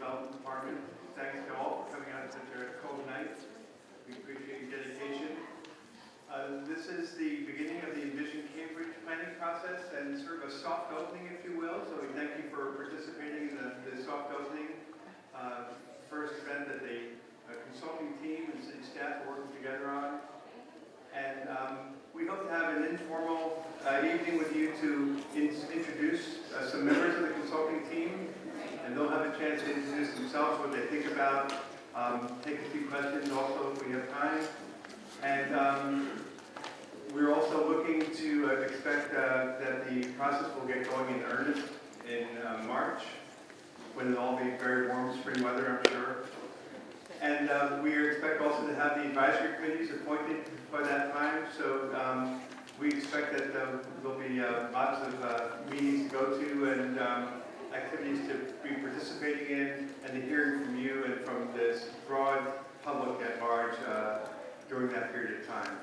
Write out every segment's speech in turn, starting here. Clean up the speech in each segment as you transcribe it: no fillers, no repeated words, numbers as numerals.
Development Department. Thanks to all for coming out on such a cold night. We appreciate your dedication. This is the beginning of the Envision Cambridge planning process and sort of a soft opening, if you will. So we thank you for participating in the soft opening. First event that a consulting team and city staff are working together on. And we hope to have an informal evening with you to introduce some members of the consulting team. And they'll have a chance to introduce themselves, what they think about, take a few questions also if we have time. And we're also looking to expect that the process will get going in earnest in March, when it'll all be very warm spring weather, I'm sure. And we expect also to have the advisory committees appointed by that time. So we expect that there'll be lots of meetings to go to and activities to be participating in and to hearing from you and from this broad public at large during that period of time.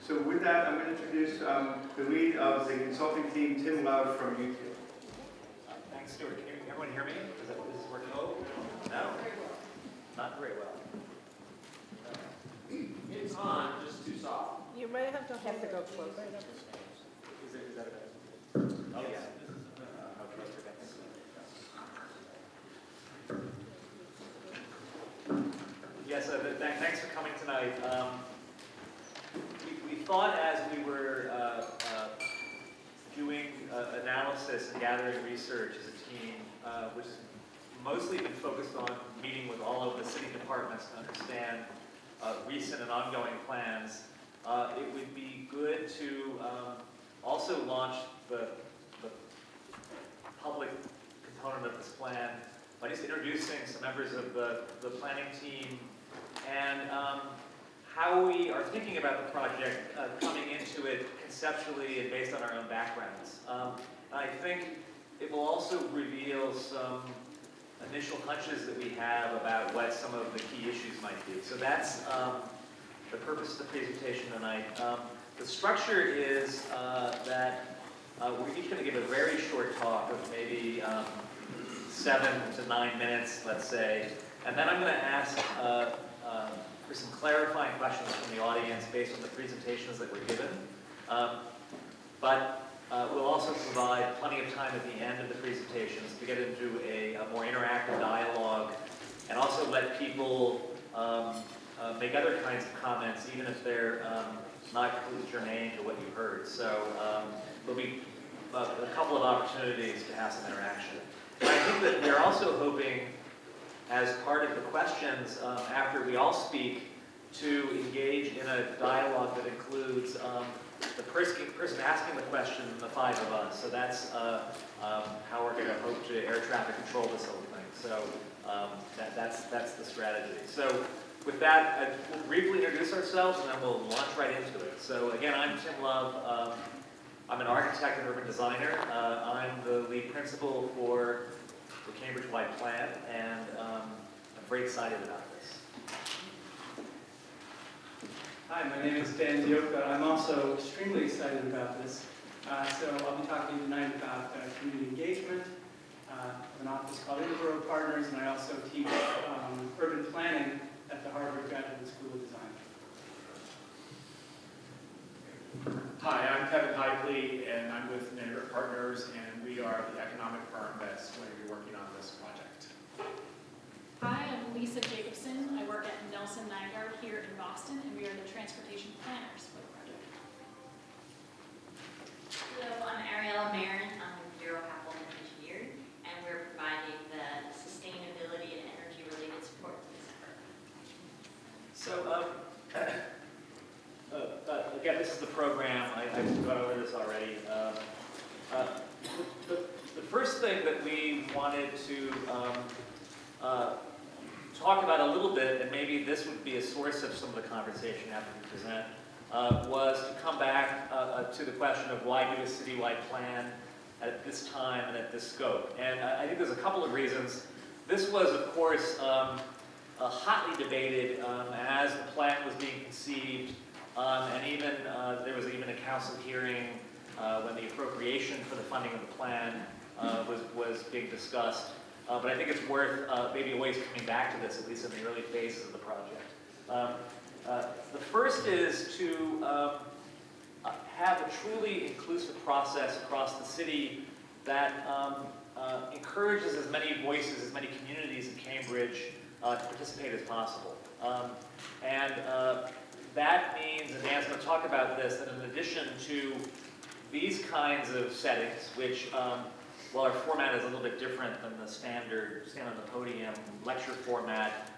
So with that, I'm going to introduce the lead of the consulting team, Tim Love from YouTube. Thanks, Stuart. Can everyone hear me? Is this working? Oh, no? Not very well. It's on, just too soft. You might have to go closer. Is that better? Oh, yeah. Yes, thanks for coming tonight. We thought as we were doing analysis and gathering research as a team, which has mostly been focused on meeting with all of the city departments to understand recent and ongoing plans, it would be good to also launch the public component of this plan by just introducing some members of the planning team and how we are thinking about the project coming into it conceptually and based on our own backgrounds. I think it will also reveal some initial hunches that we have about what some of the key issues might be. So that's the purpose of the presentation tonight. The structure is that we're each going to give a very short talk of maybe 7 to 9 minutes, let's say, and then I'm going to ask for some clarifying questions from the audience based on the presentations that were given. But we'll also provide plenty of time at the end of the presentations to get into a more interactive dialogue and also let people make other kinds of comments, even if they're not completely germane to what you heard. So there'll be a couple of opportunities to have some interaction. And I think that we're also hoping, as part of the questions after we all speak, to engage in a dialogue that includes the person asking the question and the 5 of us. So that's how we're going to hope to air traffic control this whole thing. So that's the strategy. So with that, we'll briefly introduce ourselves and then we'll launch right into it. So again, I'm Tim Love. I'm an architect and urban designer. I'm the lead principal for the Cambridge-wide plan, and I'm very excited about this. Hi, my name is Dan Dioka. I'm also extremely excited about this. So I'll be talking tonight about community engagement. I have an office called Interborough Partners, and I also teach urban planning at the Harvard Graduate School of Design. Hi, I'm Kevin Hively, and I'm with Interborough Partners, and we are the economic firm that's going to be working on this project. Hi, I'm Lisa Jacobson. I work at Nelson Nygaard here in Boston, and we are the transportation planners for the project. Hello, I'm Ariella Marin. I'm with Bureau Kaplan Engineer, and we're providing the sustainability and energy-related support to this effort. So, again, this is the program. I've gone over this already. The first thing that we wanted to talk about a little bit, and maybe this would be a source of some of the conversation after we present, was to come back to the question of why do a citywide plan at this time and at this scope. And I think there's a couple of reasons. This was, of course, hotly debated as the plan was being conceived, and even there was even a council hearing when the appropriation for the funding of the plan was being discussed. but I think it's worth maybe always coming back to this, at least in the early phases of the project. The first is to have a truly inclusive process across the city that encourages as many voices, as many communities in Cambridge to participate as possible. That means, and Dan's going to talk about this, that in addition to these kinds of settings, which, while our format is a little bit different than the standard stand on the podium lecture format,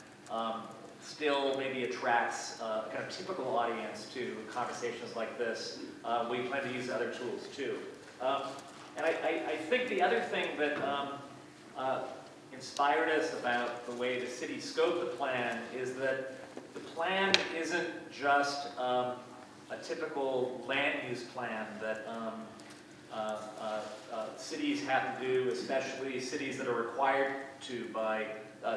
still maybe attracts a kind of typical audience to conversations like this. We plan to use other tools too. And I think the other thing that inspired us about the way the city scoped the plan is that the plan isn't just a typical land use plan that cities have to do, especially cities that are required to by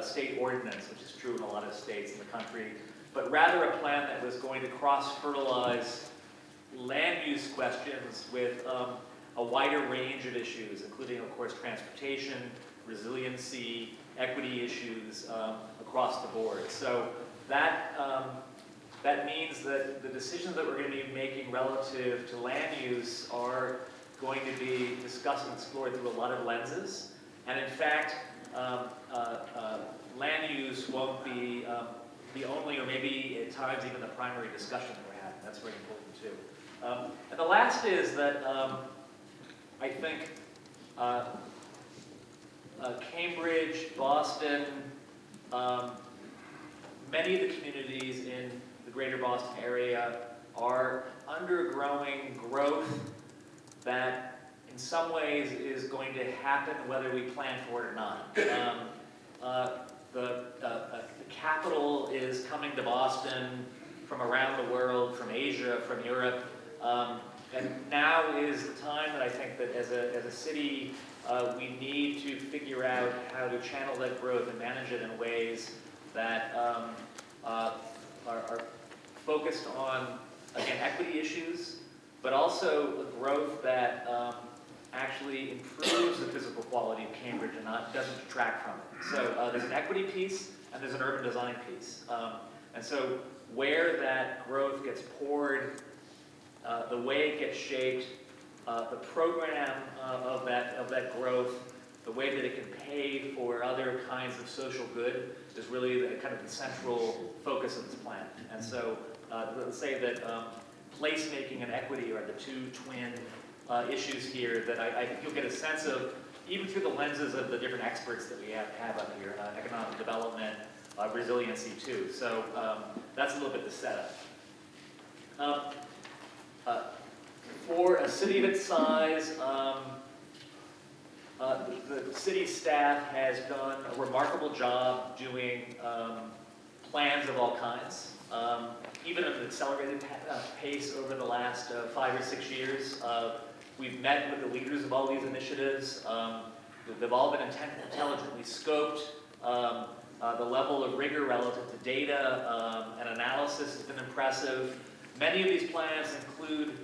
state ordinance, which is true in a lot of states in the country, but rather a plan that was going to cross-fertilize land use questions with a wider range of issues, including, of course, transportation, resiliency, equity issues across the board. So that means that the decisions that we're going to be making relative to land use are going to be discussed and explored through a lot of lenses. And in fact, land use won't be the only, or maybe at times even the primary discussion that we're having. That's very important too. And the last is that I think Cambridge, Boston, many of the communities in the greater Boston area are undergoing growth that in some ways is going to happen whether we plan for it or not. The capital is coming to Boston from around the world, from Asia, from Europe, and now is the time that I think that as a city we need to figure out how to channel that growth and manage it in ways that are focused on, again, equity issues, but also a growth that actually improves the physical quality of Cambridge and doesn't detract from it. So there's an equity piece and there's an urban design piece. And so where that growth gets poured, the way it gets shaped, the program of that growth, the way that it can pay for other kinds of social good is really the kind of the central focus of this plan. And so let's say that placemaking and equity are the two twin issues here that I think you'll get a sense of, even through the lenses of the different experts that we have up here, economic development, resiliency too. So that's a little bit the setup. For a city of its size, the city staff has done a remarkable job doing plans of all kinds, even at an accelerated pace over the last 5 or 6 years. We've met with the leaders of all these initiatives. They've all been intelligently scoped. The level of rigor relative to data and analysis has been impressive. Many of these plans include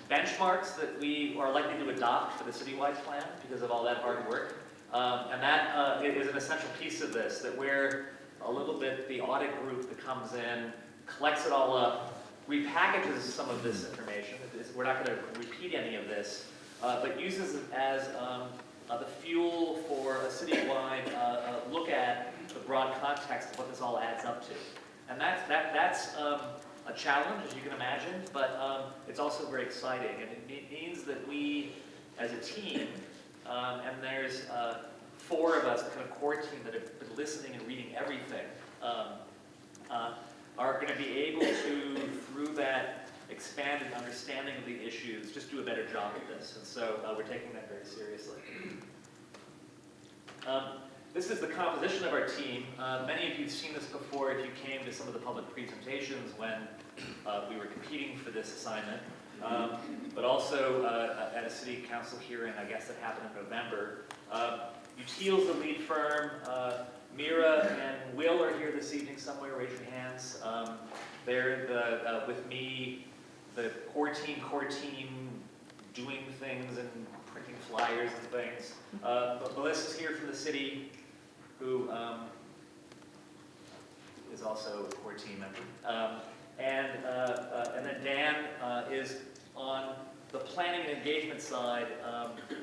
benchmarks that we are likely to adopt for the citywide plan because of all that hard work. And that is an essential piece of this, that we're a little bit the audit group that comes in, collects it all up, repackages some of this information. We're not going to repeat any of this, but uses it as the fuel for a citywide look at the broad context of what this all adds up to. And that's a challenge, as you can imagine, but it's also very exciting. And it means that we, as a team, and there's 4 of us, the kind of core team that have been listening and reading everything, are going to be able to, through that expanded understanding of the issues, just do a better job of this. And so we're taking that very seriously. This is the composition of our team. Many of you have seen this before if you came to some of the public presentations when we were competing for this assignment, but also at a city council hearing, I guess that happened in November. Util's the lead firm. Mira and Will are here this evening somewhere. Raise your hands. They're with me, the core team doing things and printing flyers and things. But Melissa's here from the city. who is also a core team member. And then Dan is on the planning and engagement side,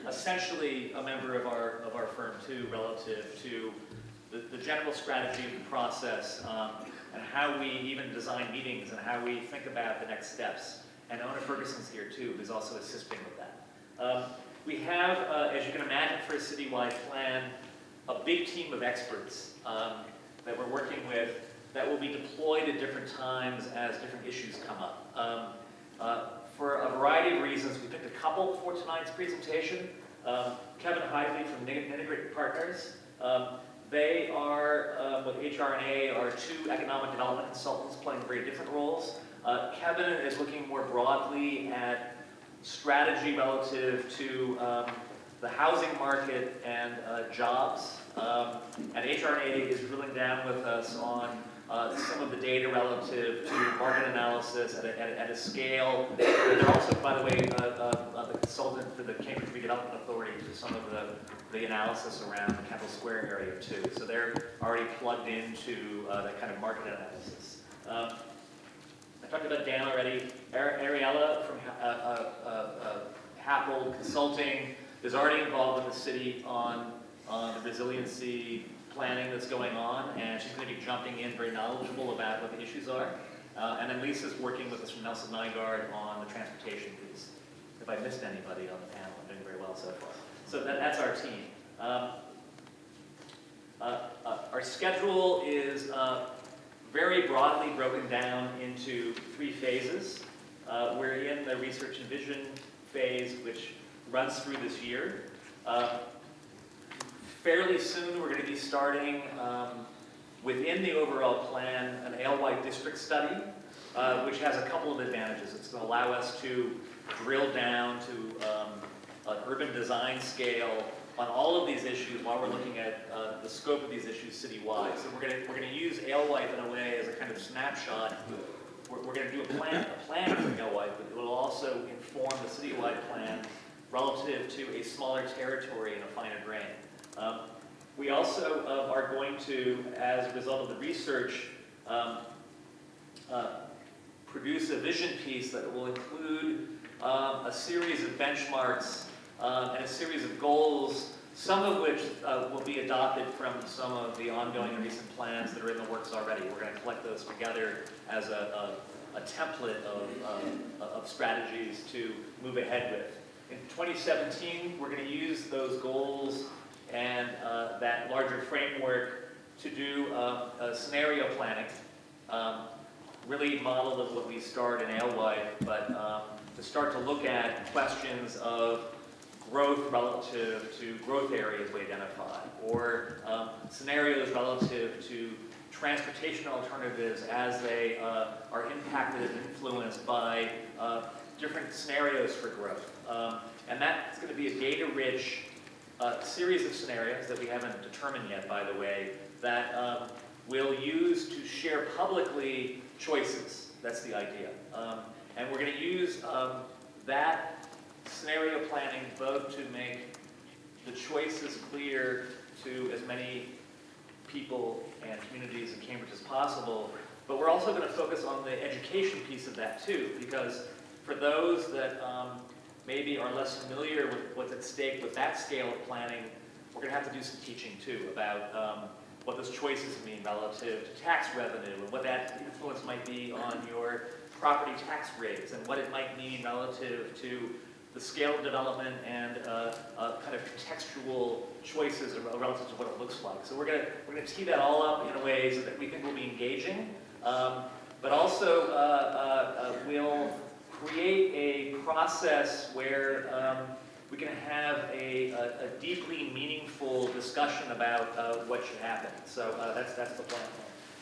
essentially a member of our firm too, relative to the general strategy of the process, and how we even design meetings and how we think about the next steps. And Ona Ferguson's here too, who's also assisting with that. We have, as you can imagine for a citywide plan, a big team of experts that we're working with that will be deployed at different times as different issues come up. For a variety of reasons, we picked a couple for tonight's presentation. Kevin Hidley from Integrate Partners. They are, with HR&A, are two economic development consultants playing very different roles. Kevin is looking more broadly at strategy relative to the housing market and jobs. And HR&A is drilling down with us on some of the data relative to market analysis at a scale. They're also, by the way, the consultant for the Cambridge Redevelopment Authority for some of the analysis around the Capital Square area too. So they're already plugged into that kind of market analysis. I talked about Dan already. Ariella from Happel Consulting is already involved with the city on the resiliency planning that's going on, and she's going to be jumping in, very knowledgeable about what the issues are. And then Lisa's working with us from Nelson Nygaard on the transportation piece. If I missed anybody on the panel, I'm doing very well so far. So that's our team. Our schedule is very broadly broken down into 3 phases. We're in the Research Envision phase, which runs through this year. Fairly soon, we're going to be starting within the overall plan an alewife district study, which has a couple of advantages. It's going to allow us to drill down to an urban design scale on all of these issues while we're looking at the scope of these issues citywide. So we're going to use alewife in a way as a kind of snapshot. We're going to do a plan for alewife, but it will also inform the citywide plan relative to a smaller territory and a finer grain. We also are going to, as a result of the research, produce a vision piece that will include a series of benchmarks and a series of goals, some of which will be adopted from some of the ongoing and recent plans that are in the works already. We're going to collect those together as a template of strategies to move ahead with. In 2017, we're going to use those goals and that larger framework to do scenario planning, really modeled of what we start in alewife, but to start to look at questions of growth relative to growth areas we identify, or scenarios relative to transportation alternatives as they are impacted and influenced by different scenarios for growth. And that's going to be a data-rich series of scenarios that we haven't determined yet, by the way, that we'll use to share publicly choices. That's the idea. And we're going to use that scenario planning both to make the choices clear to as many people and communities in Cambridge as possible, but we're also going to focus on the education piece of that too, because for those that maybe are less familiar with what's at stake with that scale of planning, we're going to have to do some teaching too about what those choices mean relative to tax revenue and what that influence might be on your property tax rates and what it might mean relative to the scale of development and kind of contextual choices relative to what it looks like. So we're going to tee that all up in a way so that we think will be engaging, but also we'll create a process where we can have a deeply meaningful discussion about what should happen. So that's the plan.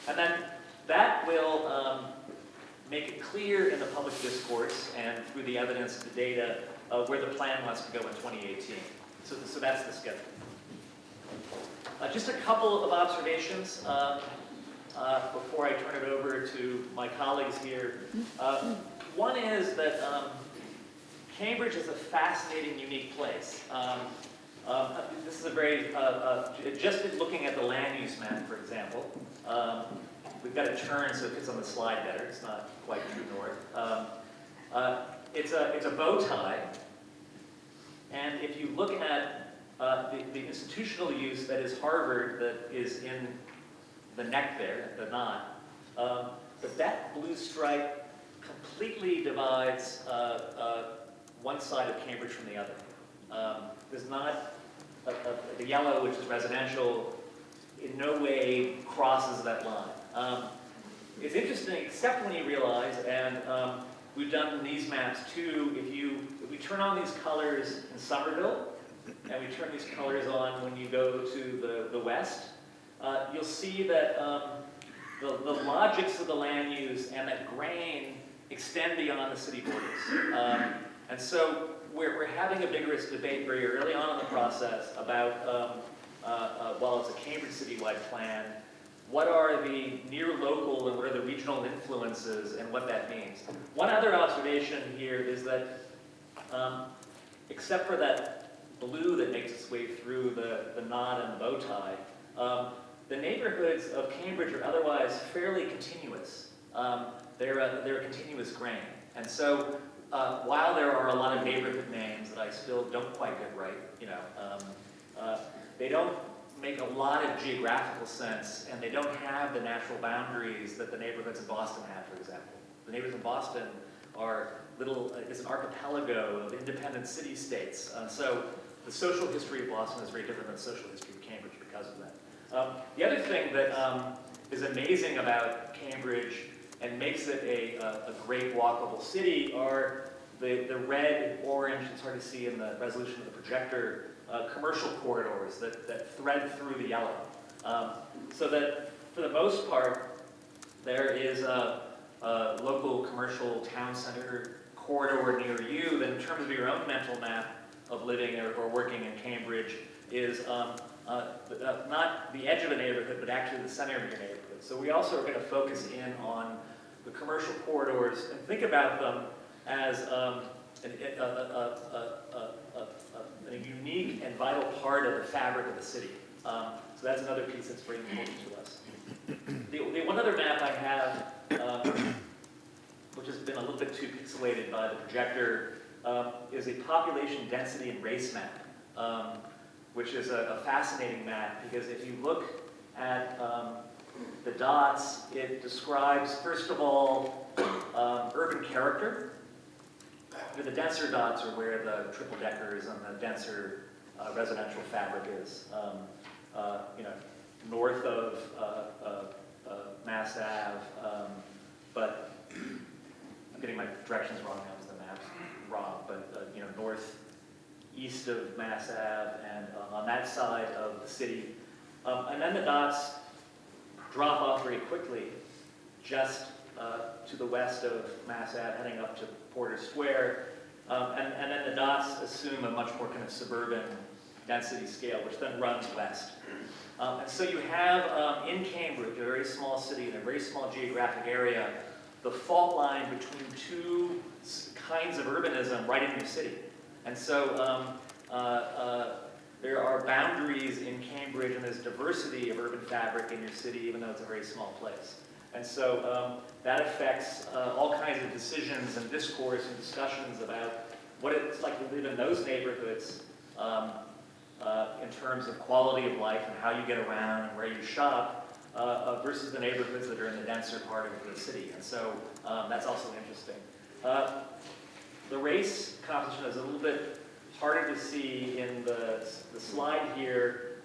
And then that will make it clear in the public discourse and through the evidence and the data where the plan wants to go in 2018. So that's the schedule. Just a couple of observations before I turn it over to my colleagues here. One is that Cambridge is a fascinating, unique place. This is a very, just looking at the land use map, for example, we've got it turned so it fits on the slide better. It's not quite true north. It's a bow tie, and if you look at the institutional use that is Harvard, that is in the neck there, the knot, but that blue stripe completely divides one side of Cambridge from the other. There's not the yellow, which is residential, in no way crosses that line. It's interesting, except when you realize, and we've done these maps too, if we turn on these colors in Somerville, and we turn these colors on when you go to the west, you'll see that the logics of the land use and that grain extend beyond the city borders. And so we're having a vigorous debate very early on in the process about, while it's a Cambridge citywide plan, what are the near local and what are the regional influences and what that means. One other observation here is that, except for that blue that makes its way through the knot and the bow tie, the neighborhoods of Cambridge are otherwise fairly continuous. They're a continuous grain. And so while there are a lot of neighborhood names that I still don't quite get right, you know, they don't make a lot of geographical sense, and they don't have the natural boundaries that the neighborhoods in Boston have, for example. The neighborhoods in Boston are it's an archipelago of independent city-states. So the social history of Boston is very different than the social history of Cambridge because of that. The other thing that is amazing about Cambridge and makes it a great walkable city are the red, orange, it's hard to see in the resolution of the projector, commercial corridors that thread through the yellow. So that for the most part, there is a local commercial town center corridor near you that in terms of your own mental map of living or working in Cambridge is not the edge of a neighborhood, but actually the center of your neighborhood. So we also are going to focus in on the commercial corridors and think about them as a unique and vital part of the fabric of the city. So that's another piece that's very important to us. The one other map I have, which has been a little bit too pixelated by the projector, is a population density and race map, which is a fascinating map because if you look at the dots, it describes, first of all, urban character. The denser dots are where the triple deckers and the denser residential fabric is. You know, north of Mass Ave, but I'm getting my directions wrong now because the map's wrong, but you know, northeast of Mass Ave and on that side of the city. And then the dots drop off very quickly just to the west of Mass Ave, heading up to Porter Square. And then the dots assume a much more kind of suburban density scale, which then runs west. And so you have in Cambridge, a very small city in a very small geographic area, the fault line between two kinds of urbanism right in your city. And so there are boundaries in Cambridge, and there's diversity of urban fabric in your city, even though it's a very small place. And so that affects all kinds of decisions and discourse and discussions about what it's like to live in those neighborhoods in terms of quality of life and how you get around and where you shop versus the neighborhoods that are in the denser part of the city. And so that's also interesting. The race composition is a little bit harder to see in the slide here,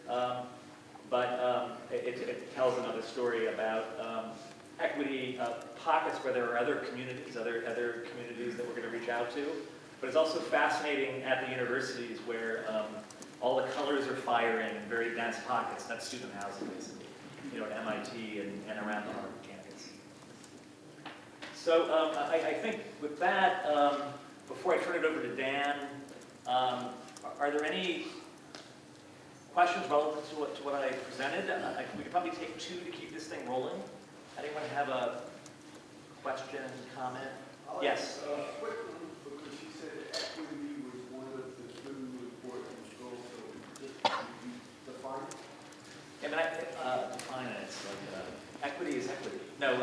but it tells another story about equity pockets where there are other communities that we're going to reach out to. But it's also fascinating at the universities where all the colors are firing in very dense pockets. That's student housing, basically, you know, at MIT and around the Harvard campus. So I think with that, before I turn it over to Dan, are there any questions relative to what I presented? We could probably take two to keep this thing rolling. Anyone have a question, comment? Yes? Quick one, because she said equity was one of the two important goals, so just define it. define it, it's like, equity is equity. No,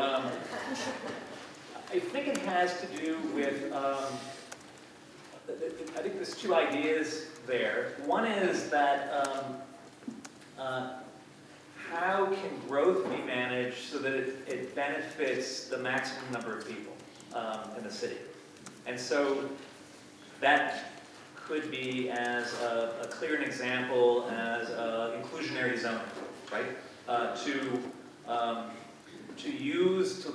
I think it has to do with, I think there's two ideas there. One is that how can growth be managed so that it benefits the maximum number of people in the city? And so that could be as a clear an example as inclusionary zoning, right? To use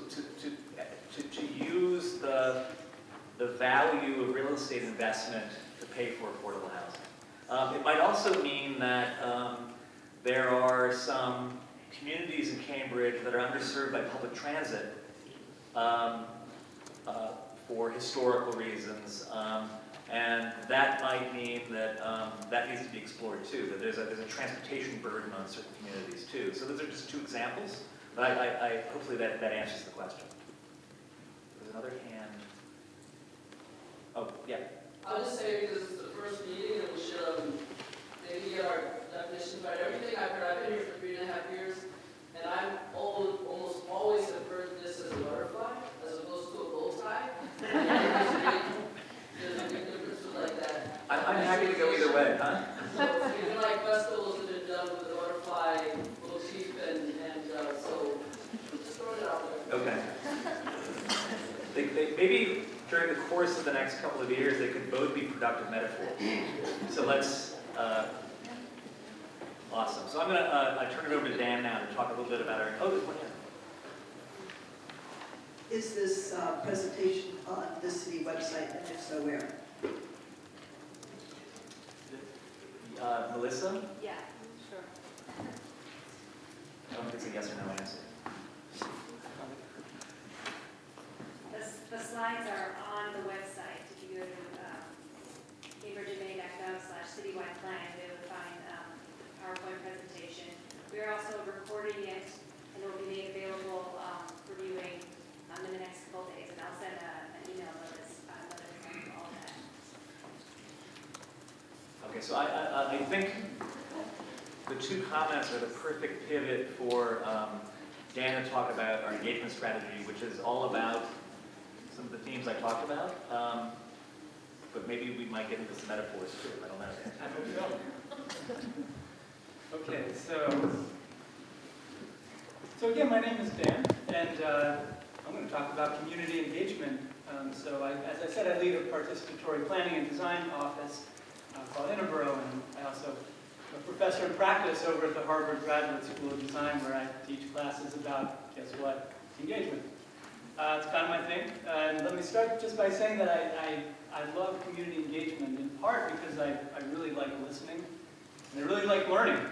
the value of real estate investment to pay for affordable housing. It might also mean that there are some communities in Cambridge that are underserved by public transit for historical reasons. And that might mean that that needs to be explored too, that there's a transportation burden on certain communities too. So those are just two examples, but I hopefully that answers the question. There's another hand. Oh, yeah. I'll just say, because it's the first meeting, and we should maybe get our definitions right. Everything I've heard, I've been here for 3.5 years, and I'm almost always have heard this as a butterfly, as opposed to a bow tie. There's a big difference with like that. I'm happy to go either way, huh? So even like festivals have been done with a butterfly motif, and so just throwing it out there. Okay. Maybe during the course of the next couple of years, they could both be productive metaphors. So let's, awesome. So I'm going to turn it over to Dan now to talk a little bit about our, there's one here. Is this presentation on the city website, and if so, where? Melissa? Yeah, sure. I don't think it's a yes or no answer. The slides are on the website. If you go to cambridgema.gov/citywide plan, you'll find PowerPoint presentation. We are also recording it, and it will be made available for viewing in the next couple of days. And I'll send an email notice, another all that. Okay, so I think the two comments are the perfect pivot for Dan to talk about our engagement strategy, which is all about some of the themes I talked about, but maybe we might get into some metaphors too. I don't know. Okay, so again, my name is Dan, and I'm going to talk about community engagement. As I said, I lead a participatory planning and design office called Innoboro, and I also am a professor in practice over at the Harvard Graduate School of Design, where I teach classes about, guess what, engagement. It's kind of my thing. And let me start just by saying that I love community engagement, in part because I really like listening, and I really like learning.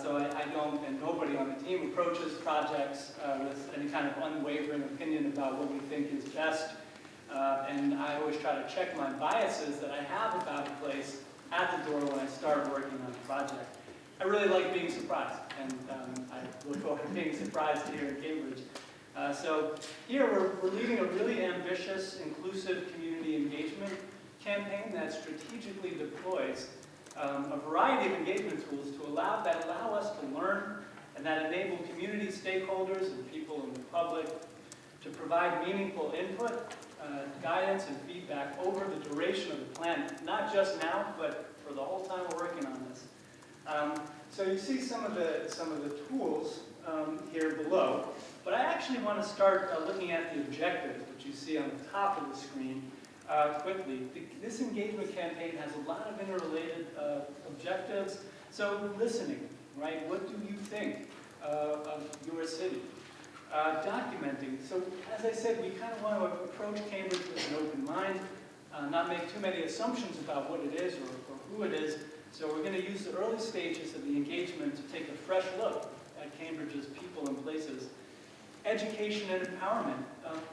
So I don't, and nobody on the team approaches projects with any kind of unwavering opinion about what we think is best. And I always try to check my biases that I have about a place at the door when I start working on a project. I really like being surprised, and I look forward to being surprised here in Cambridge. So here we're leading a really ambitious, inclusive community engagement campaign that strategically deploys a variety of engagement tools that allow us to learn and that enable community stakeholders and people in the public to provide meaningful input, guidance, and feedback over the duration of the plan, not just now, but for the whole time we're working on this. So you see some of the tools here below, but I actually want to start looking at the objectives that you see on the top of the screen quickly. This engagement campaign has a lot of interrelated objectives. So listening, right? What do you think of your city? Documenting. So as I said, we kind of want to approach Cambridge with an open mind, not make too many assumptions about what it is or who it is. So we're going to use the early stages of the engagement to take a fresh look at Cambridge's people and places. Education and empowerment.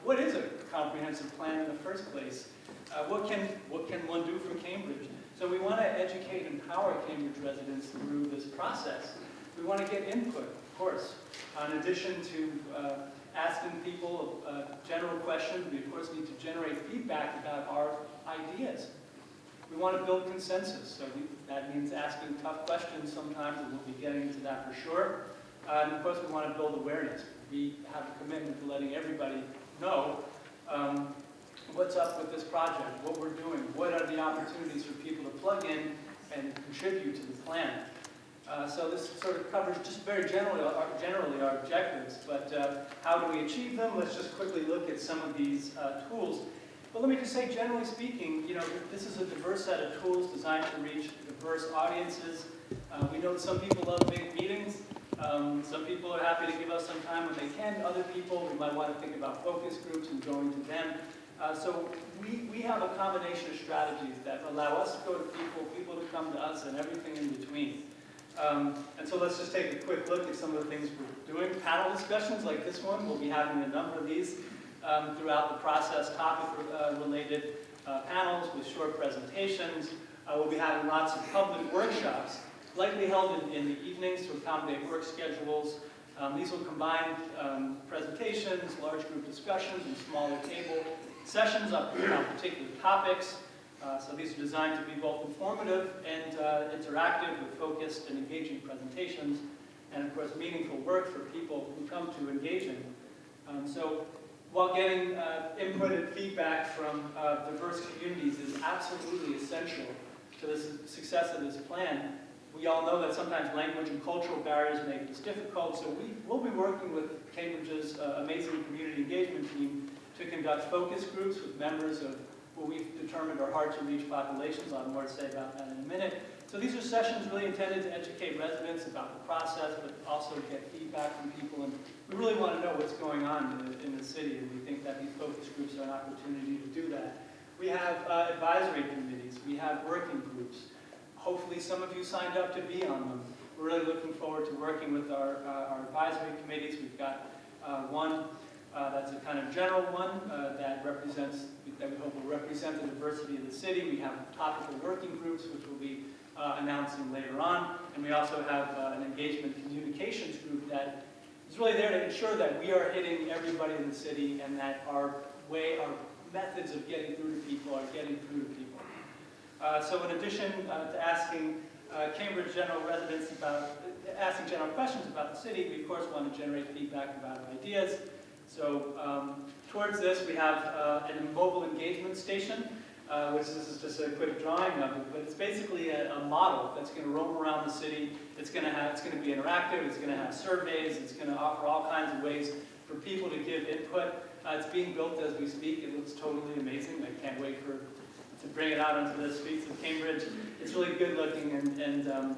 What is a comprehensive plan in the first place? What can one do for Cambridge? So we want to educate and empower Cambridge residents through this process. We want to get input, of course. In addition to asking people general questions, we of course need to generate feedback about our ideas. we want to build consensus. So that means asking tough questions sometimes, and we'll be getting into that for sure. And of course, we want to build awareness. We have a commitment to letting everybody know what's up with this project, what we're doing, what are the opportunities for people to plug in and contribute to the plan. So this sort of covers just very generally our objectives, but how do we achieve them? Let's just quickly look at some of these tools. But let me just say, generally speaking, this is a diverse set of tools designed to reach diverse audiences. We know that some people love big meetings. Some people are happy to give us some time when they can. Other people, we might want to think about focus groups and going to them. So we have a combination of strategies that allow us to go to people to come to us, and everything in between. And so let's just take a quick look at some of the things we're doing. Panel discussions like this one, we'll be having a number of these throughout the process, topic-related panels with short presentations. We'll be having lots of public workshops, likely held in the evenings to accommodate work schedules. These will combine presentations, large group discussions, and smaller table sessions on particular topics. So these are designed to be both informative and interactive with focused and engaging presentations, and of course meaningful work for people who come to engage in. So while getting input and feedback from diverse communities is absolutely essential to the success of this plan, we all know that sometimes language and cultural barriers make this difficult, so we'll be working with Cambridge's amazing community engagement team to conduct focus groups with members of what we've determined are hard-to-reach populations. I'll have more to say about that in a minute. So these are sessions really intended to educate residents about the process, but also get feedback from people. And we really want to know what's going on in the city, and we think that these focus groups are an opportunity to do that. We have advisory committees. We have working groups. Hopefully some of you signed up to be on them. We're really looking forward to working with our advisory committees. We've got one that's a kind of general one that we hope will represent the diversity of the city. We have topical working groups, which we'll be announcing later on. And we also have an engagement communications group that is really there to ensure that we are hitting everybody in the city and that our methods of getting through to people are getting through to people. So in addition to asking Cambridge general residents asking general questions about the city, we of course want to generate feedback about ideas. So towards this, we have a mobile engagement station, which this is just a quick drawing of it, but it's basically a model that's going to roam around the city. It's going to be interactive. It's going to have surveys. It's going to offer all kinds of ways for people to give input. It's being built as we speak. It looks totally amazing. I can't wait to bring it out onto the streets of Cambridge. It's really good looking, and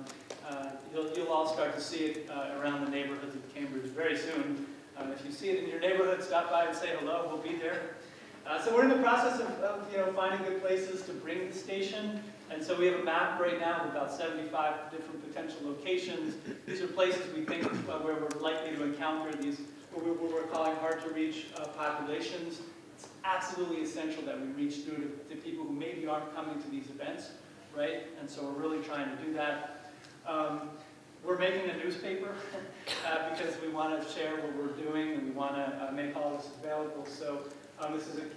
you'll all start to see it around the neighborhoods of Cambridge very soon. If you see it in your neighborhood, stop by and say hello. We'll be there. So we're in the process of finding good places to bring the station. And so we have a map right now of about 75 different potential locations. These are places we think where we're likely to encounter these, what we're calling hard-to-reach populations. It's absolutely essential that we reach through to people who maybe aren't coming to these events, right? And so we're really trying to do that. We're making a newspaper because we want to share what we're doing, and we want to make all this available. So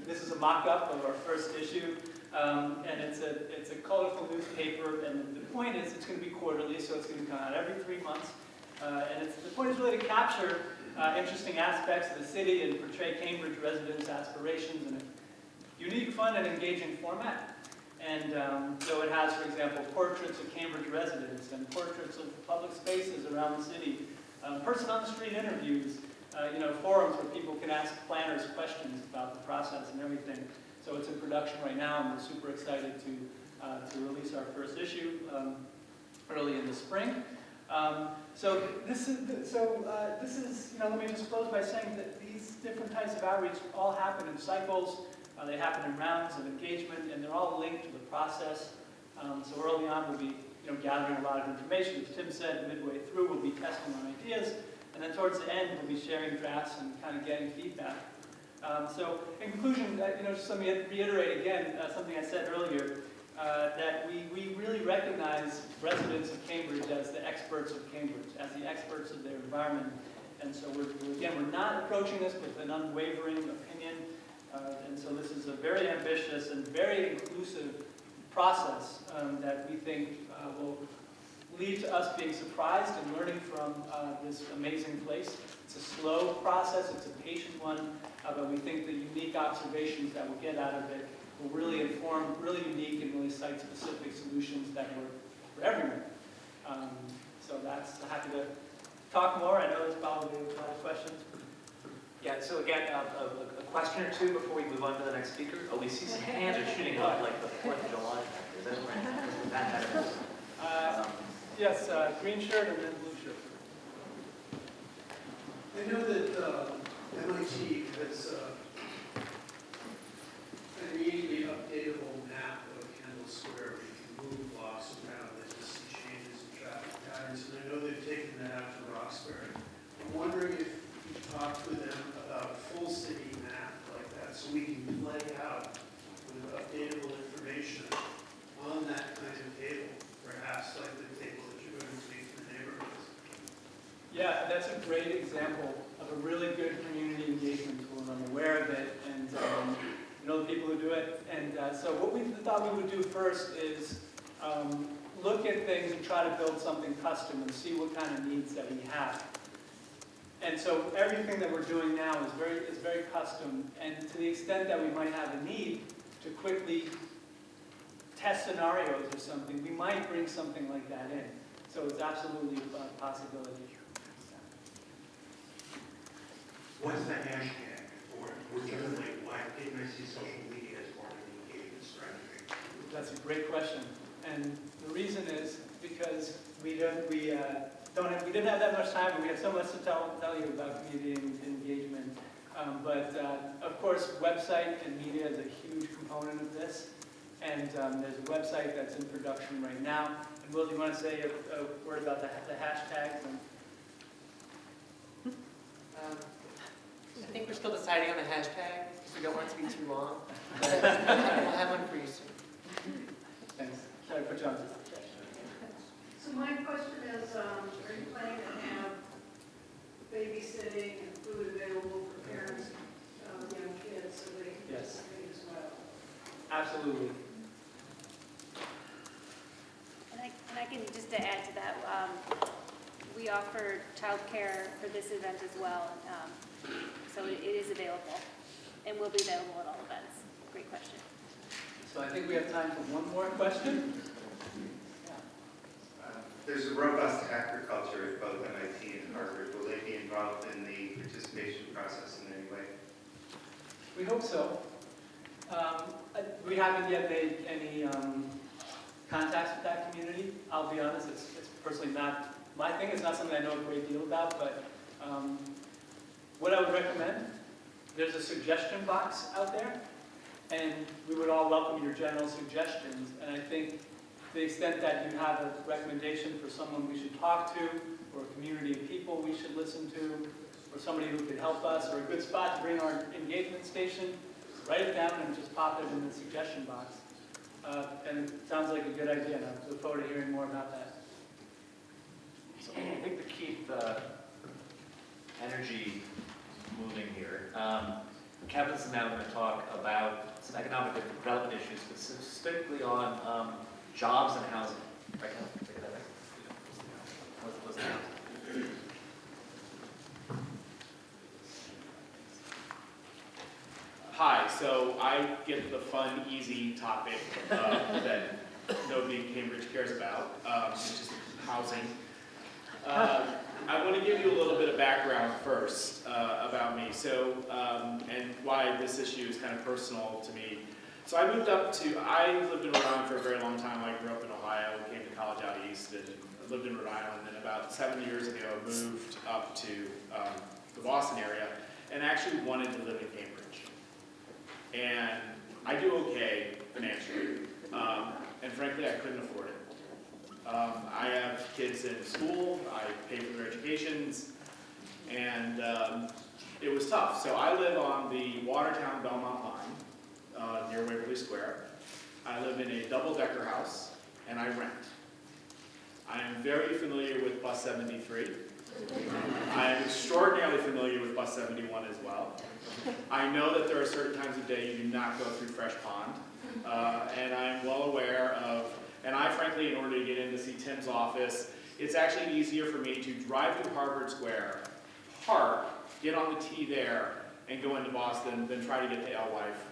this is a mock-up of our first issue, and it's a colorful newspaper. And the point is, it's going to be quarterly, so it's going to come out every 3 months. And the point is really to capture interesting aspects of the city and portray Cambridge residents' aspirations in a unique, fun, and engaging format. And so it has, for example, portraits of Cambridge residents and portraits of public spaces around the city, person-on-the-street interviews, forums where people can ask planners questions about the process and everything. So it's in production right now, and we're super excited to release our first issue early in the spring. So this is, let me just close by saying that these different types of outreach all happen in cycles. They happen in rounds of engagement, and they're all linked to the process. So early on, we'll be gathering a lot of information. As Tim said, midway through, we'll be testing on ideas. And then towards the end, we'll be sharing drafts and kind of getting feedback. So in conclusion, just let me reiterate again something I said earlier, that we really recognize residents of Cambridge as the experts of Cambridge, as the experts of their environment. And so we're not approaching this with an unwavering opinion. And so this is a very ambitious and very inclusive process that we think will lead to us being surprised and learning from this amazing place. It's a slow process, it's a patient one, but we think the unique observations that we'll get out of it will really inform really unique and really site-specific solutions that work for everyone. So that's happy to talk more. I know there's probably a lot of questions. Yeah, so again, a question or two before we move on to the next speaker. Oh, we see some hands are shooting up like the 4th of July. Is that right? Yes, green shirt and then blue shirt. I know that MIT has an immediately updatable map of Kendall Square where you can move blocks around and just see changes in traffic patterns. And I know they've taken that out to Roxbury. I'm wondering if you've talked with them about a full city map like that so we can play out with updatable information on that kind of table, perhaps like the table that you're going to take for neighborhoods. Yeah, that's a great example of a really good community engagement tool, and I'm aware of it, and you know the people who do it. And so what we thought we would do first is look at things and try to build something custom and see what kind of needs that we have. And so everything that we're doing now is very custom, and to the extent that we might have a need to quickly test scenarios or something, we might bring something like that in. So it's absolutely a possibility. What's the hashtag for it? Or generally, why didn't I see social media as part of the engagement strategy? That's a great question, and the reason is because we didn't have that much time, and we had so much to tell you about community engagement. But of course, website and media is a huge component of this, and there's a website that's in production right now. And Will, do you want to say a word about the hashtags? I think we're still deciding on the hashtag, because we don't want it to be too long. But we'll have one for you soon. Thanks. Sorry, put you on. So my question is, are you planning to have babysitting and food available for parents of young kids so they can Yes. participate as well? Absolutely. And I can just to add to that, we offer childcare for this event as well. So it is available and will be available at all events. Great question. So I think we have time for one more question. There's a robust hacker culture at both MIT and Harvard. Will they be involved in the participation process in any way? We hope so. We haven't yet made any contacts with that community. I'll be honest, it's personally not my thing. It's not something I know a great deal about, but what I would recommend, there's a suggestion box out there, and we would all welcome your general suggestions. And I think to the extent that you have a recommendation for someone we should talk to, or a community of people we should listen to, or somebody who could help us, or a good spot to bring our engagement station, write it down and just pop it in the suggestion box. And it sounds like a good idea, and I look forward to hearing more about that. So I think to keep the energy moving here, Kevin's now going to talk about some economic development issues, specifically on jobs and housing. Right, Kevin? Take it that way. What's that? Hi, so I get the fun, easy topic that nobody in Cambridge cares about, which is housing. I want to give you a little bit of background first about me, and why this issue is kind of personal to me. So I lived in Rhode Island for a very long time. I grew up in Ohio, came to college out east, and lived in Rhode Island, and about 7 years ago moved up to the Boston area, and actually wanted to live in Cambridge. And I do okay financially, and frankly I couldn't afford it. I have kids in school, I pay for their educations, and it was tough. So I live on the Watertown-Belmont line, near Waverly Square. I live in a double-decker house, and I rent. I am very familiar with Bus 73. I am extraordinarily familiar with Bus 71 as well. I know that there are certain times of day you do not go through Fresh Pond. And I'm well aware of, and I frankly, in order to get in to see Tim's office, it's actually easier for me to drive to Harvard Square, park, get on the T there, and go into Boston than try to get to Alewife,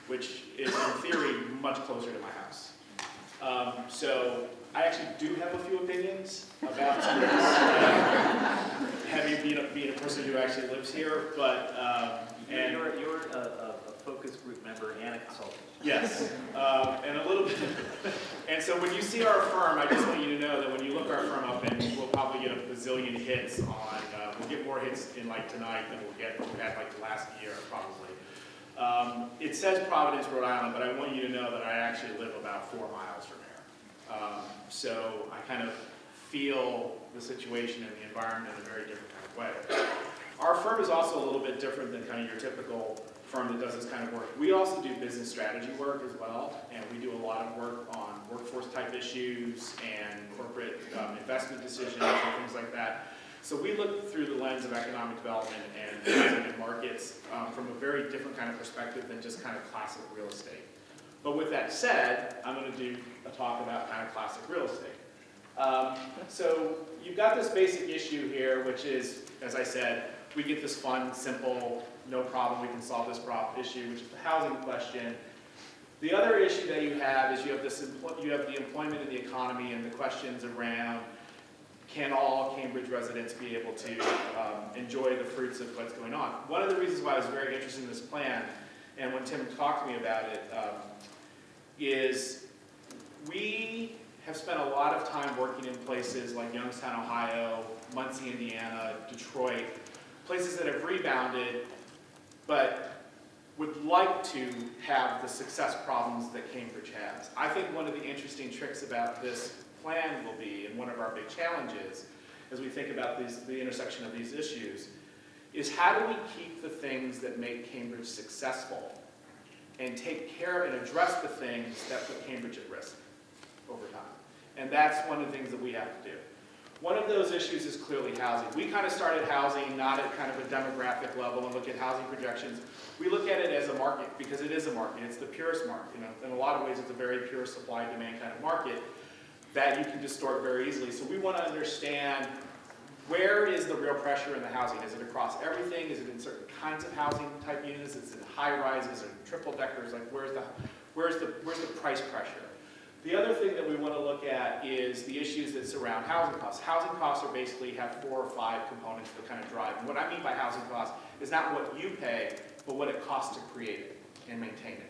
which is in theory much closer to my house. So I actually do have a few opinions about some of this, having being a person who actually lives here, but and You're a focus group member and a consultant. yes, and a little bit. And so when you see our firm, I just want you to know that when you look our firm up, and we'll probably get a bazillion hits on. We'll get more hits in like tonight than we'll get like the last year probably. It says Providence, Rhode Island, but I want you to know that I actually live about 4 miles from here. So I kind of feel the situation and the environment in a very different kind of way. Our firm is also a little bit different than kind of your typical firm that does this kind of work. We also do business strategy work as well, and we do a lot of work on workforce type issues and corporate investment decisions and things like that. So we look through the lens of economic development and housing and markets from a very different kind of perspective than just kind of classic real estate. But with that said, I'm going to do a talk about kind of classic real estate. So you've got this basic issue here, which is, as I said, we get this fun, simple, no problem, we can solve this issue, which is the housing question. The other issue that you have is you have the employment in the economy and the questions around, can all Cambridge residents be able to enjoy the fruits of what's going on? One of the reasons why I was very interested in this plan, and when Tim talked to me about it, is we have spent a lot of time working in places like Youngstown, Ohio, Muncie, Indiana, Detroit, places that have rebounded, but would like to have the success problems that Cambridge has. I think one of the interesting tricks about this plan will be, and one of our big challenges as we think about the intersection of these issues, is how do we keep the things that make Cambridge successful and take care and address the things that put Cambridge at risk over time. And that's one of the things that we have to do. One of those issues is clearly housing. We kind of started housing not at kind of a demographic level and look at housing projections. We look at it as a market because it is a market. It's the purest market. In a lot of ways, it's a very pure supply-demand kind of market that you can distort very easily. So we want to understand, where is the real pressure in the housing? Is it across everything? Is it in certain kinds of housing type units? Is it high-rises or triple-deckers? Like where's the price pressure? The other thing that we want to look at is the issues that surround housing costs. Housing costs are basically have 4 or 5 components that kind of drive. And what I mean by housing costs is not what you pay, but what it costs to create it and maintain it.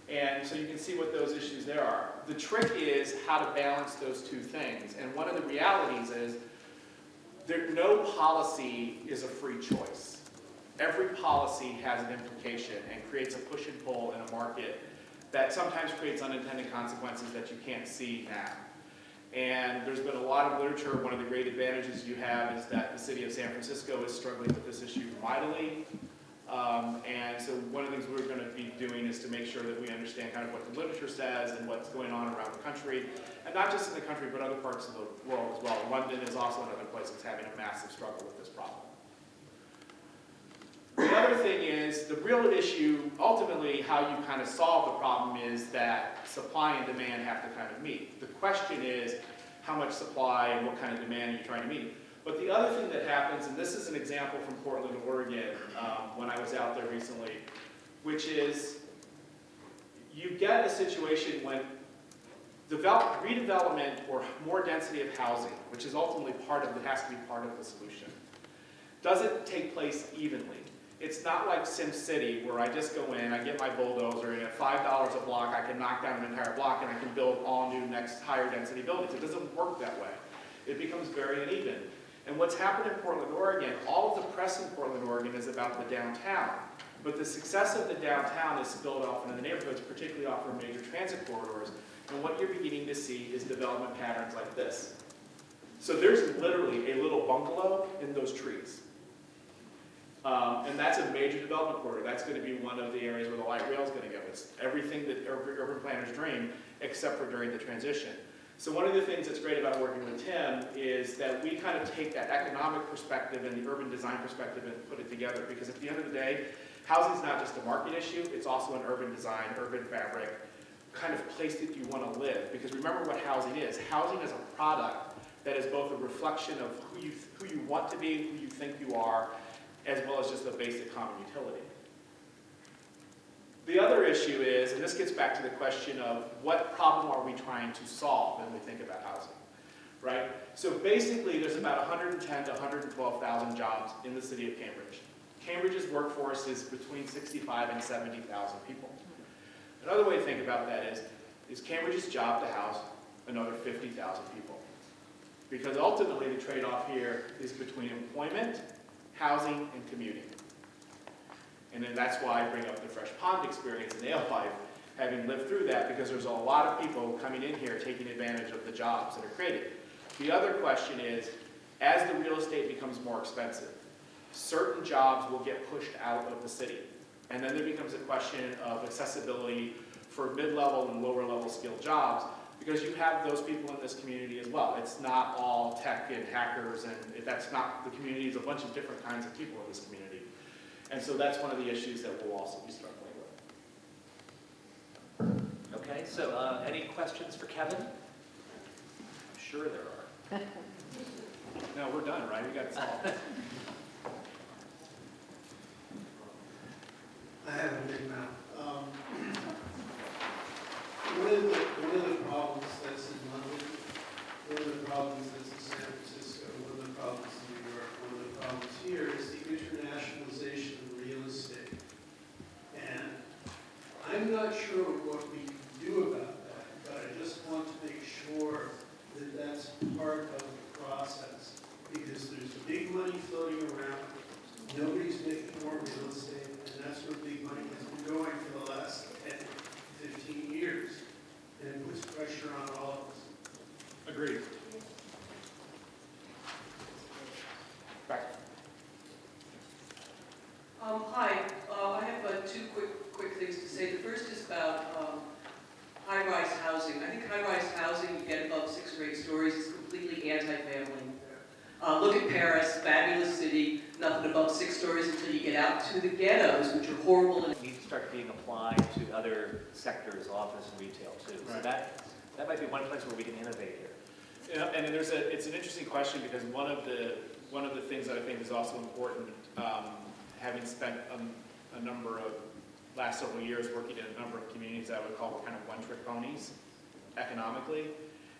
And so you can see what those issues there are. The trick is how to balance those two things. And one of the realities is no policy is a free choice. Every policy has an implication and creates a push and pull in a market that sometimes creates unintended consequences that you can't see now. And there's been a lot of literature. One of the great advantages you have is that the city of San Francisco is struggling with this issue mightily. And so one of the things we're going to be doing is to make sure that we understand kind of what the literature says and what's going on around the country. And not just in the country, but other parts of the world as well. London is also another place that's having a massive struggle with this problem. The other thing is, the real issue, ultimately, how you kind of solve the problem is that supply and demand have to kind of meet. The question is, how much supply and what kind of demand are you trying to meet? But the other thing that happens, and this is an example from Portland, Oregon, when I was out there recently, which is you get a situation when redevelopment or more density of housing, which is ultimately has to be part of the solution, doesn't take place evenly. It's not like SimCity, where I just go in, I get my bulldozer, and at $5 a block, I can knock down an entire block and I can build all new next higher density buildings. It doesn't work that way. It becomes very uneven. And what's happened in Portland, Oregon, all of the press in Portland, Oregon is about the downtown. But the success of the downtown is spilled off into the neighborhoods, particularly off of major transit corridors. And what you're beginning to see is development patterns like this. So there's literally a little bungalow in those trees. And that's a major development corridor. That's going to be one of the areas where the light rail is going to go. It's everything that urban planners dream, except for during the transition. So one of the things that's great about working with Tim is that we kind of take that economic perspective and the urban design perspective and put it together. Because at the end of the day, housing is not just a market issue, it's also an urban design, urban fabric kind of place that you want to live. Because remember what housing is. Housing is a product that is both a reflection of who you want to be, who you think you are, as well as just a basic common utility. The other issue is, and this gets back to the question of what problem are we trying to solve when we think about housing, right? So basically, there's about 110 to 112,000 jobs in the city of Cambridge. Cambridge's workforce is between 65 and 70,000 people. Another way to think about that is Cambridge's job to house another 50,000 people. Because ultimately, the trade-off here is between employment, housing, and commuting. And then that's why I bring up the Fresh Pond experience in Alewife, having lived through that, because there's a lot of people coming in here taking advantage of the jobs that are created. The other question is, as the real estate becomes more expensive, certain jobs will get pushed out of the city. And then there becomes a question of accessibility for mid-level and lower-level skilled jobs, because you have those people in this community as well. It's not all tech and hackers, and that's not the community. It's a bunch of different kinds of people in this community. And so that's one of the issues that we'll also be struggling with. Okay, so any questions for Kevin? I'm sure there are. No, we're done, right? We got it solved. I have a big mouth. One of the problems that's in London, one of the problems that's in San Francisco, one of the problems in New York, one of the problems here is the internationalization of real estate. And I'm not sure what we can do about that, but I just want to make sure that that's part of the process. Because there's big money floating around, nobody's making more real estate, and that's where big money has been going for the last 10, 15 years. And it puts pressure on all of us. Agreed. Back. Hi, I have two quick things to say. The first is about high-rise housing. I think high-rise housing, you get above 6 or 8 stories, is completely anti-family. Look at Paris, fabulous city, nothing above 6 stories until you get out to the ghettos, which are horrible. It needs to start being applied to other sectors, office and retail too. So Right. that might be one place where we can innovate here. Yeah, and it's an interesting question, because one of the things that I think is also important, having spent a number of last several years working in a number of communities that I would call kind of one-trick ponies economically,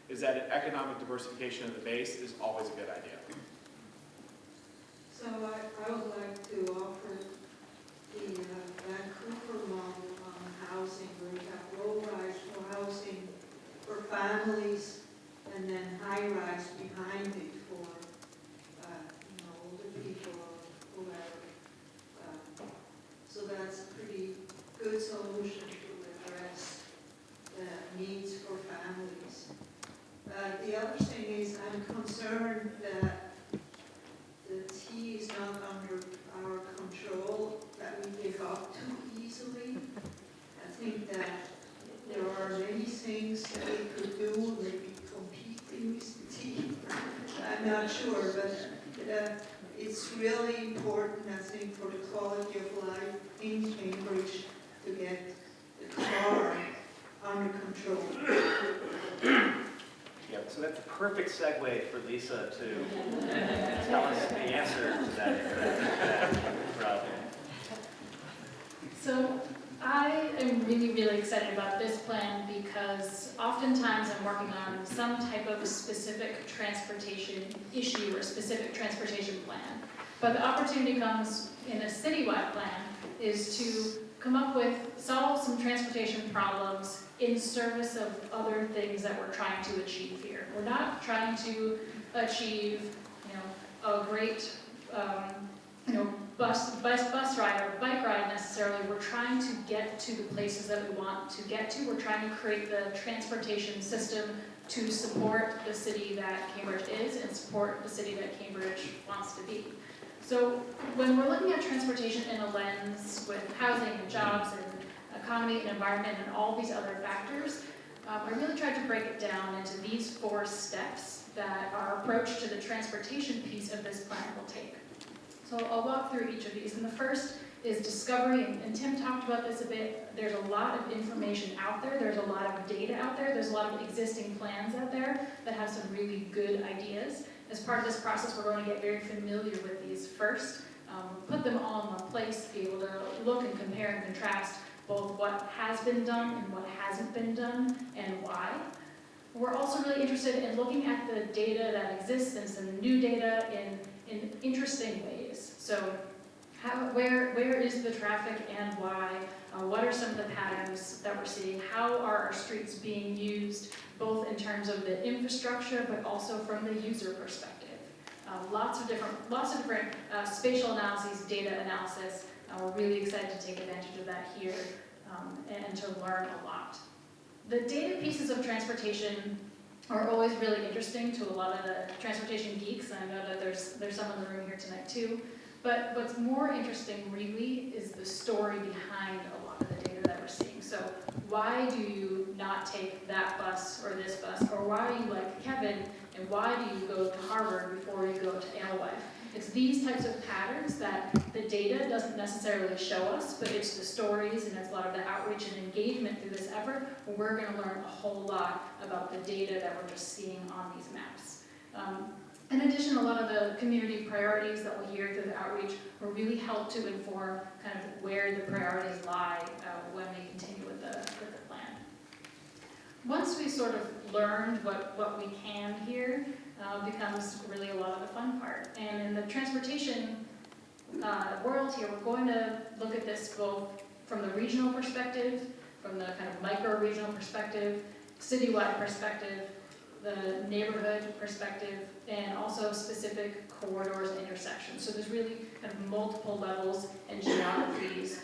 is that an economic diversification of the base is always a good idea. So I would like to offer the Vancouver model on housing, where you have low-rise for housing for families, and then high-rise behind it for, older people or whoever. So that's a pretty good solution to address the needs for families. The other thing is, I'm concerned that the T is not under our control, that we give up too easily. I think that there are many things that we could do, maybe competing with the T. I'm not sure, but it's really important, I think, for the quality of life in Cambridge to get the car under control. Yeah, so that's a perfect segue for Lisa to tell us the answer to that problem. So I am really excited about this plan because oftentimes I'm working on some type of specific transportation issue or specific transportation plan. But the opportunity comes in a citywide plan is to come up with, solve some transportation problems in service of other things that we're trying to achieve here. We're not trying to achieve, a great, bus ride or bike ride necessarily. We're trying to get to the places that we want to get to. We're trying to create the transportation system to support the city that Cambridge is and support the city that Cambridge wants to be. So when we're looking at transportation in a lens with housing and jobs and economy and environment and all these other factors, I really tried to break it down into these 4 steps that our approach to the transportation piece of this plan will take. So I'll walk through each of these. And the first is discovery, and Tim talked about this a bit. There's a lot of information out there, there's a lot of data out there, there's a lot of existing plans out there that have some really good ideas. As part of this process, we're going to get very familiar with these first, put them all in one place, be able to look and compare and contrast both what has been done and what hasn't been done and why. We're also really interested in looking at the data that exists and some new data in interesting ways. So where is the traffic and why? What are some of the patterns that we're seeing? How are our streets being used, both in terms of the infrastructure, but also from the user perspective? Lots of different spatial analyses, data analysis. We're really excited to take advantage of that here and to learn a lot. The data pieces of transportation are always really interesting to a lot of the transportation geeks. I know that there's some in the room here tonight too. But what's more interesting really is the story behind a lot of the data that we're seeing. So why do you not take that bus or this bus? Or why are you like Kevin? And why do you go to Harvard before you go to Alewife? It's these types of patterns that the data doesn't necessarily show us, but it's the stories and it's a lot of the outreach and engagement through this effort where we're going to learn a whole lot about the data that we're just seeing on these maps. In addition, a lot of the community priorities that we'll hear through the outreach will really help to inform kind of where the priorities lie when we continue with the plan. Once we sort of learned what we can here, becomes really a lot of the fun part. And in the transportation world here, we're going to look at this both from the regional perspective, from the kind of micro-regional perspective, citywide perspective, the neighborhood perspective, and also specific corridors and intersections. So there's really kind of multiple levels and geographies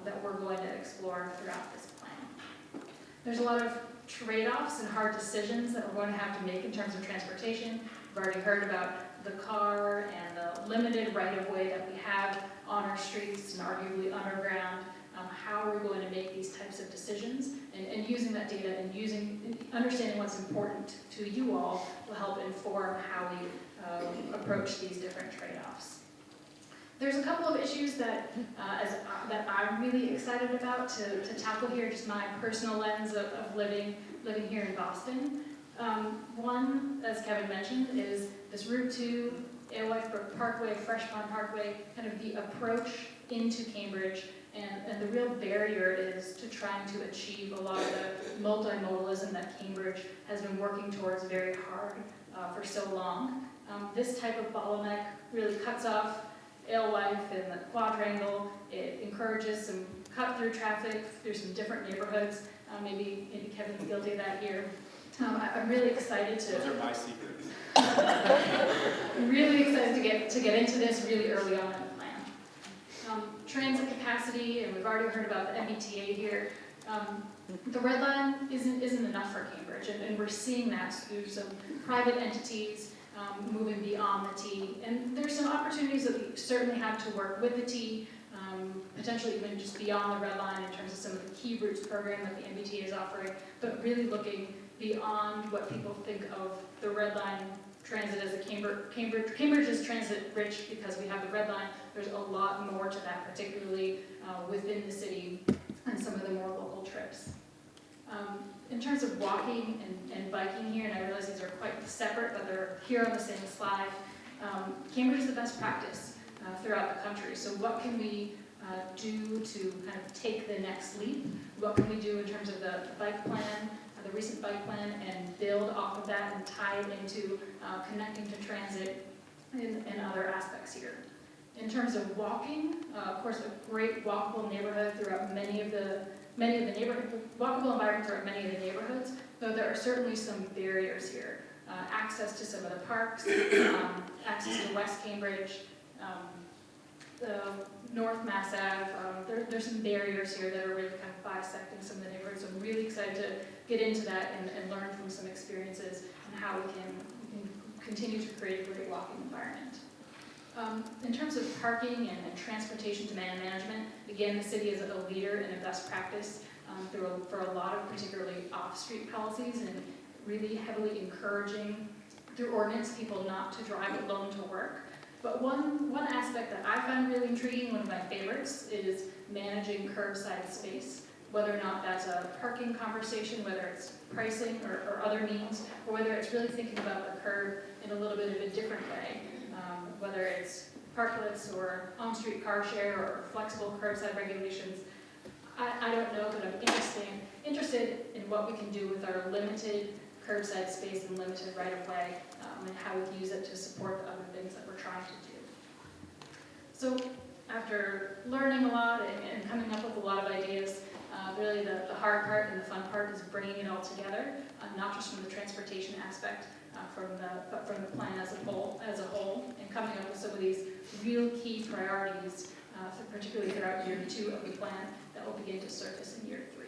that we're going to explore throughout this plan. There's a lot of trade-offs and hard decisions that we're going to have to make in terms of transportation. We've already heard about the car and the limited right-of-way that we have on our streets and arguably underground. How are we going to make these types of decisions? And using that data and understanding what's important to you all will help inform how we approach these different trade-offs. There's a couple of issues that I'm really excited about to tackle here, just my personal lens of living here in Boston. One, as Kevin mentioned, is this Route 2, Alewife Brook Parkway, Fresh Pond Parkway, kind of the approach into Cambridge and the real barrier it is to trying to achieve a lot of the multimodalism that Cambridge has been working towards very hard for so long. This type of bottleneck really cuts off Alewife and the quadrangle. It encourages some cut-through traffic through some different neighborhoods. Maybe Kevin's guilty of that here. I'm really excited to. Those are my secrets. I'm really excited to get into this really early on in the plan. Transit capacity, and we've already heard about the MBTA here. The red line isn't enough for Cambridge, and we're seeing that through some private entities moving beyond the T. And there's some opportunities that we certainly have to work with the T, potentially even just beyond the red line in terms of some of the key routes program that the MBTA is offering, but really looking beyond what people think of the red line transit as a Cambridge is transit rich because we have the red line. There's a lot more to that, particularly within the city and some of the more local trips. In terms of walking and biking here, and I realize these are quite separate, but they're here on the same slide, Cambridge is the best practice throughout the country. So what can we do to kind of take the next leap? What can we do in terms of the bike plan, the recent bike plan, and build off of that and tie it into connecting to transit and other aspects here. In terms of walking, of course, a great walkable neighborhood throughout many of the walkable environment throughout many of the neighborhoods, though there are certainly some barriers here. Access to some of the parks, access to West Cambridge, the North Mass Ave, there's some barriers here that are really kind of bisecting some of the neighborhoods. So I'm really excited to get into that and learn from some experiences and how we can continue to create a great walking environment. In terms of parking and transportation demand management, again, the city is a leader in a best practice for a lot of particularly off-street policies and really heavily encouraging through ordinance people not to drive alone to work. But one aspect that I find really intriguing, one of my favorites, is managing curbside space. Whether or not that's a parking conversation, whether it's pricing or other means, or whether it's really thinking about the curb in a little bit of a different way. Whether it's parklets or on-street car share or flexible curbside regulations. I don't know, but I'm interested in what we can do with our limited curbside space and limited right-of-way, and how we can use it to support the other things that we're trying to do. So after learning a lot and coming up with a lot of ideas, really the hard part and the fun part is bringing it all together, not just from the transportation aspect, but from the plan as a whole, and coming up with some of these real key priorities, particularly throughout year 2 of the plan, that will begin to surface in year 3.